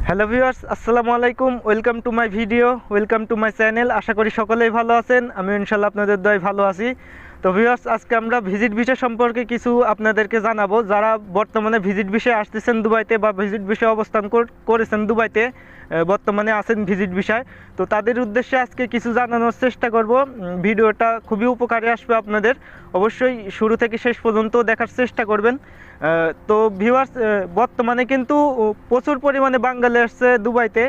Hello viewers, আসসালামু আলাইকুম। Welcome to my video, welcome to my channel. আশা করি সকলেই ভালো আছেন। আমি ইনশাল্লাহ আপনাদের দয় ভালো আছি। তো ভিউয়ার্স, আজকে আমরা ভিজিট ভিসা সম্পর্কে কিছু আপনাদেরকে জানাবো। যারা বর্তমানে ভিজিট ভিসায় আসতেছেন দুবাইতে বা ভিজিট ভিসায় অবস্থান করেছেন দুবাইতে, বর্তমানে আছেন ভিজিট ভিসায়, তো তাদের উদ্দেশ্যে আজকে কিছু জানানোর চেষ্টা করব। ভিডিওটা খুবই উপকারে আসবে আপনাদের। অবশ্যই শুরু থেকে শেষ পর্যন্ত দেখার চেষ্টা করবেন। তো ভিউয়ার্স, বর্তমানে কিন্তু প্রচুর পরিমাণে বাঙালি আসছে দুবাইতে।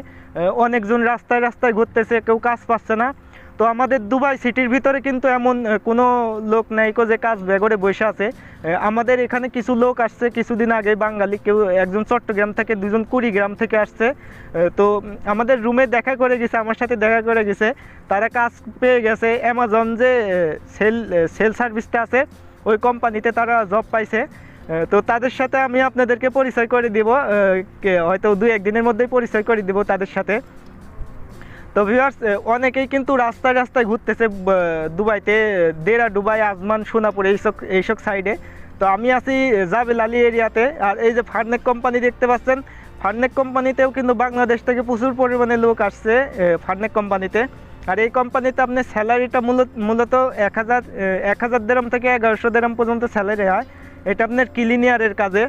অনেকজন রাস্তায় রাস্তায় ঘুরতেছে, কেউ কাজ পাচ্ছে না। তো আমাদের দুবাই সিটির ভিতরে কিন্তু এমন কোনো লোক নাই যে কাজ বেঘরে বসে আছে। আমাদের এখানে কিছু লোক আসছে কিছুদিন আগে, বাঙালি, কেউ একজন চট্টগ্রাম থেকে, দুজন কুড়িগ্রাম থেকে আসছে। তো আমাদের রুমে দেখা করে গেছে, আমার সাথে দেখা করে গেছে। তারা কাজ পেয়ে গেছে। অ্যামাজন যে সেল সার্ভিসটা আছে, ওই কোম্পানিতে তারা জব পাইছে। তো তাদের সাথে আমি আপনাদেরকে পরিচয় করে দিব, হয়তো 2-1 দিনের মধ্যেই পরিচয় করে দিব তাদের সাথে। তো ভিউয়ার্স, অনেকেই কিন্তু রাস্তায় রাস্তায় ঘুরতেছে দুবাইতে, দেরা, দুবাই, আজমান, সোনাপুর, এইসব সাইডে। তো আমি আছি জাবেল আলী এরিয়াতে। আর এই যে ফার্নেক কোম্পানি দেখতে পাচ্ছেন, ফার্নেক কোম্পানিতেও কিন্তু বাংলাদেশ থেকে প্রচুর পরিমাণে লোক আসছে ফার্নেক কোম্পানিতে। আর এই কোম্পানিতে আপনার স্যালারিটা মূলত 1000 দিরহাম থেকে 1100 দিরহাম পর্যন্ত স্যালারি হয়। এটা আপনার ক্লিনিয়ারের কাজে।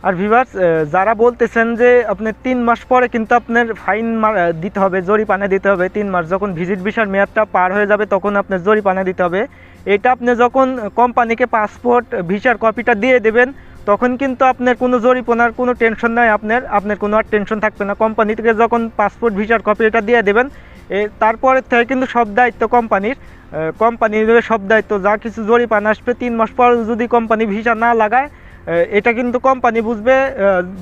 আর ভিউয়ার্স, যারা বলতেছেন যে আপনার 3 মাস পরে কিন্তু আপনার ফাইন দিতে হবে, জরিমানা দিতে হবে। 3 মাস যখন ভিজিট ভিসার মেয়াদটা পার হয়ে যাবে তখন আপনার জরিমানা দিতে হবে। এটা আপনি যখন কোম্পানিকে পাসপোর্ট ভিসার কপিটা দিয়ে দেবেন, তখন কিন্তু আপনার কোনো জরিমানার কোনো টেনশন নাই। আপনার কোনো আর টেনশন থাকবে না। কোম্পানি থেকে যখন পাসপোর্ট ভিসার কপি এটা দিয়ে দেবেন, তারপরে থেকে কিন্তু সব দায়িত্ব কোম্পানির। কোম্পানি নেবে সব দায়িত্ব। যা কিছু জরিমানা আসবে 3 মাস পর যদি কোম্পানি ভিসা না লাগায়, এটা কিন্তু কোম্পানি বুঝবে।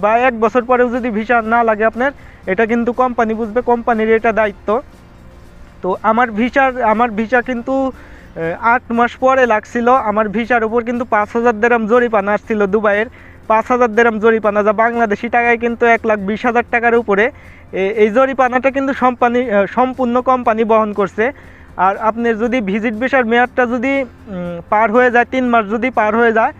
বা 1 বছর পরেও যদি ভিসা না লাগে আপনার, এটা কিন্তু কোম্পানি বুঝবে, কোম্পানির এটা দায়িত্ব। তো আমার ভিসা কিন্তু 8 মাস পরে লাগছিল। আমার ভিসার উপর কিন্তু 5000 দিরহাম জরিমানা আসছিল দুবাইয়ের। 5000 দিরহাম জরিমানা, যা বাংলাদেশি টাকায় কিন্তু 1,20,000 টাকার উপরে। এই জরিমানাটা কিন্তু সম্পূর্ণ কোম্পানি বহন করছে। আর আপনার যদি ভিজিট ভিসার মেয়াদটা যদি পার হয়ে যায়, 3 মাস যদি পার হয়ে যায়,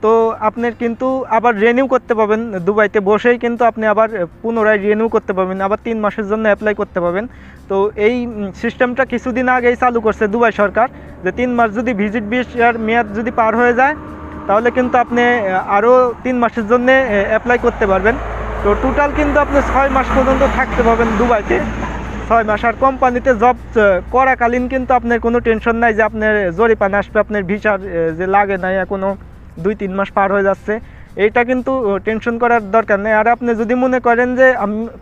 তো আপনার কিন্তু আবার রিনিউ করতে পাবেন। দুবাইতে বসেই কিন্তু আপনি আবার পুনরায় রিনিউ করতে পারবেন, আবার 3 মাসের জন্য অ্যাপ্লাই করতে পারবেন। তো এই সিস্টেমটা কিছুদিন আগেই চালু করছে দুবাই সরকার, যে 3 মাস যদি ভিজিট ভিসার মেয়াদ যদি পার হয়ে যায়, তাহলে কিন্তু আপনি আরও 3 মাসের জন্য অ্যাপ্লাই করতে পারবেন। তো টোটাল কিন্তু আপনি 6 মাস পর্যন্ত থাকতে পারবেন দুবাইতে, 6 মাস। আর কোম্পানিতে জব করাকালীন কিন্তু আপনার কোনো টেনশন নাই যে আপনার জরিমানা আসবে, আপনার ভিসার যে লাগে নাই এখনও 2-3 মাস পার হয়ে যাচ্ছে, এইটা কিন্তু টেনশন করার দরকার নেই। আর আপনি যদি মনে করেন যে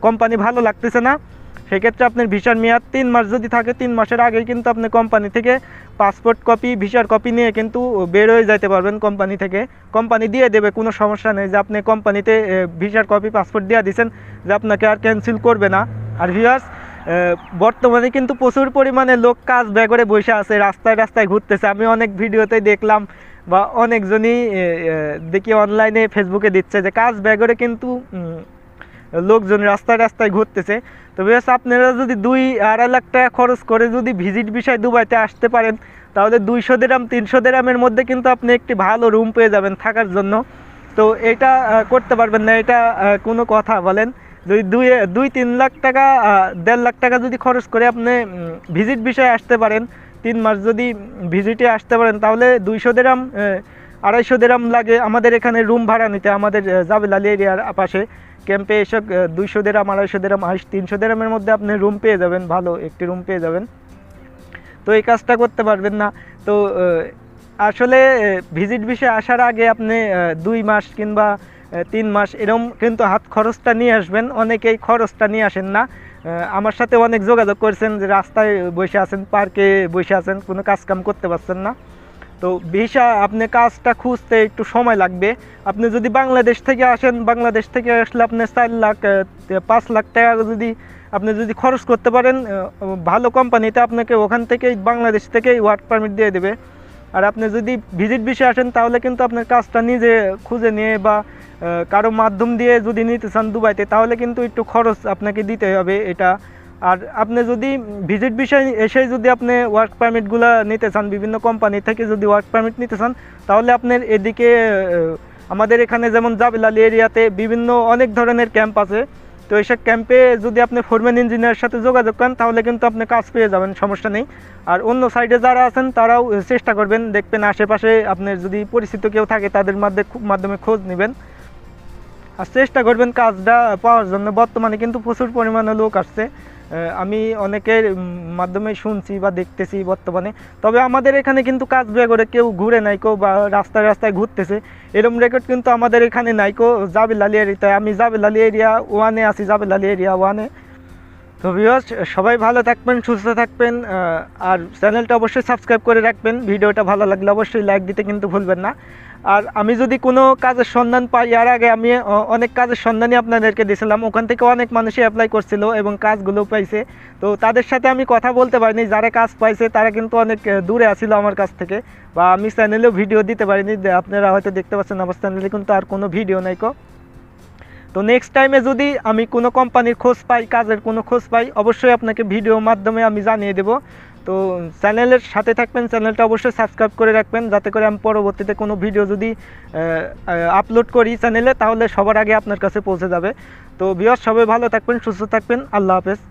কোম্পানি ভালো লাগতেছে না, সেক্ষেত্রে আপনার ভিসার মেয়াদ 3 মাস যদি থাকে, 3 মাসের আগেই কিন্তু আপনি কোম্পানি থেকে পাসপোর্ট কপি, ভিসার কপি নিয়ে কিন্তু বের হয়ে যেতে পারবেন কোম্পানি থেকে। কোম্পানি দিয়ে দেবে, কোনো সমস্যা নেই যে আপনি কোম্পানিতে ভিসার কপি, পাসপোর্ট দিয়ে দিয়েছেন, যে আপনাকে আর ক্যান্সেল করবে না। আর ভিউয়ার্স, বর্তমানে কিন্তু প্রচুর পরিমাণে লোক কাজ বেঘরে বসে আছে, রাস্তায় রাস্তায় ঘুরতেছে। আমি অনেক ভিডিওতেই দেখলাম, বা অনেকজনই দেখি অনলাইনে, ফেসবুকে দিচ্ছে যে কাজ বেঘরে কিন্তু লোকজন রাস্তায় রাস্তায় ঘুরতেছে। তো বেশ, আপনারা যদি 2-2.5 লাখ টাকা খরচ করে যদি ভিজিট ভিসায় দুবাইতে আসতে পারেন, তাহলে 200 দিরহাম 300 দিরহামের মধ্যে কিন্তু আপনি একটি ভালো রুম পেয়ে যাবেন থাকার জন্য। তো এটা করতে পারবেন না, এটা কোনো কথা বলেন? যদি 2-3 লাখ টাকা, 1.5 লাখ টাকা যদি খরচ করে আপনি ভিজিট ভিসায় আসতে পারেন, 3 মাস যদি ভিজিটে আসতে পারেন, তাহলে 200 দিরহাম 250 দিরহাম লাগে আমাদের এখানে রুম ভাড়া নিতে। আমাদের জাবেল আলী এরিয়ার পাশে ক্যাম্পে এসব 200 দিরহাম, 250 দিরহাম, 300 দিরহামের মধ্যে আপনি রুম পেয়ে যাবেন, ভালো একটি রুম পেয়ে যাবেন। তো এই কাজটা করতে পারবেন না। তো আসলে ভিজিট ভিসায় আসার আগে আপনি 2 মাস কিংবা 3 মাস এরকম কিন্তু হাত খরচটা নিয়ে আসবেন। অনেকেই খরচটা নিয়ে আসেন না। আমার সাথে অনেক যোগাযোগ করছেন যে রাস্তায় বসে আছেন, পার্কে বসে আছেন, কোনো কাজকাম করতে পারছেন না। তো ভিসা আপনি কাজটা খুঁজতে একটু সময় লাগবে। আপনি যদি বাংলাদেশ থেকে আসেন, বাংলাদেশ থেকে আসলে আপনি 4 লাখ 5 লাখ টাকা যদি খরচ করতে পারেন ভালো কোম্পানিতে, আপনাকে ওখান থেকেই, বাংলাদেশ থেকেই ওয়ার্ক পারমিট দিয়ে দেবে। আর আপনি যদি ভিজিট ভিসা আসেন, তাহলে কিন্তু আপনার কাজটা নিজে খুঁজে নিয়ে বা কারো মাধ্যম দিয়ে যদি নিতে চান দুবাইতে, তাহলে কিন্তু একটু খরচ আপনাকে দিতে হবে এটা। আর আপনি যদি ভিজিট ভিসায় এসে যদি আপনি ওয়ার্ক পারমিটগুলো নিতে চান, বিভিন্ন কোম্পানি থেকে যদি ওয়ার্ক পারমিট নিতে চান, তাহলে আপনার এদিকে আমাদের এখানে যেমন জাবেল আলী এরিয়াতে বিভিন্ন অনেক ধরনের ক্যাম্প আছে। তো এইসব ক্যাম্পে যদি আপনি ফোরম্যান ইঞ্জিনিয়ারের সাথে যোগাযোগ করেন তাহলে কিন্তু আপনি কাজ পেয়ে যাবেন, সমস্যা নেই। আর অন্য সাইডে যারা আছেন তারাও চেষ্টা করবেন, দেখবেন আশেপাশে আপনার যদি পরিচিত কেউ থাকে তাদের মাধ্যমে খোঁজ নেবেন আর চেষ্টা করবেন কাজটা পাওয়ার জন্য। বর্তমানে কিন্তু প্রচুর পরিমাণে লোক আসছে, আমি অনেকের মাধ্যমে শুনছি বা দেখতেছি বর্তমানে। তবে আমাদের এখানে কিন্তু কাজ বিয়ে করে কেউ ঘুরে নাই কেউ বা রাস্তায় রাস্তায় ঘুরতেছে, এরকম রেকর্ড কিন্তু আমাদের এখানে নাই কো। জাবেল আলী এরিয়াতে আমি জাবেল আলী এরিয়া 1-এ আছি, জাবেল আলী এরিয়া 1-এ। তো ভিউয়ার্স সবাই ভালো থাকবেন, সুস্থ থাকবেন, আর চ্যানেলটা অবশ্যই সাবস্ক্রাইব করে রাখবেন। ভিডিওটা ভালো লাগলে অবশ্যই লাইক দিতে কিন্তু ভুলবেন না। আর আমি যদি কোনো কাজের সন্ধান পাই, এর আগে আমি অনেক কাজের সন্ধানই আপনাদেরকে দিয়েছিলাম, ওখান থেকে অনেক মানুষই অ্যাপ্লাই করছিল এবং কাজগুলো পাইছে। তো তাদের সাথে আমি কথা বলতে পারিনি, যারা কাজ পাইছে তারা কিন্তু অনেক দূরে আছিল আমার কাছ থেকে, বা আমি চ্যানেলেও ভিডিও দিতে পারিনি। আপনারা হয়তো দেখতে পাচ্ছেন আমার চ্যানেলে কিন্তু আর কোনো ভিডিও নাই কো। তো নেক্সট টাইমে যদি আমি কোনো কোম্পানির খোঁজ পাই, কাজের কোনো খোঁজ পাই, অবশ্যই আপনাকে ভিডিওর মাধ্যমে আমি জানিয়ে দেব। তো চ্যানেলের সাথে থাকবেন, চ্যানেলটা অবশ্যই সাবস্ক্রাইব করে রাখবেন, যাতে করে আমি পরবর্তীতে কোনো ভিডিও যদি আপলোড করি চ্যানেলে তাহলে সবার আগে আপনার কাছে পৌঁছে যাবে। তো ভিউয়ার্স সবাই ভালো থাকবেন, সুস্থ থাকবেন, আল্লাহ হাফেজ।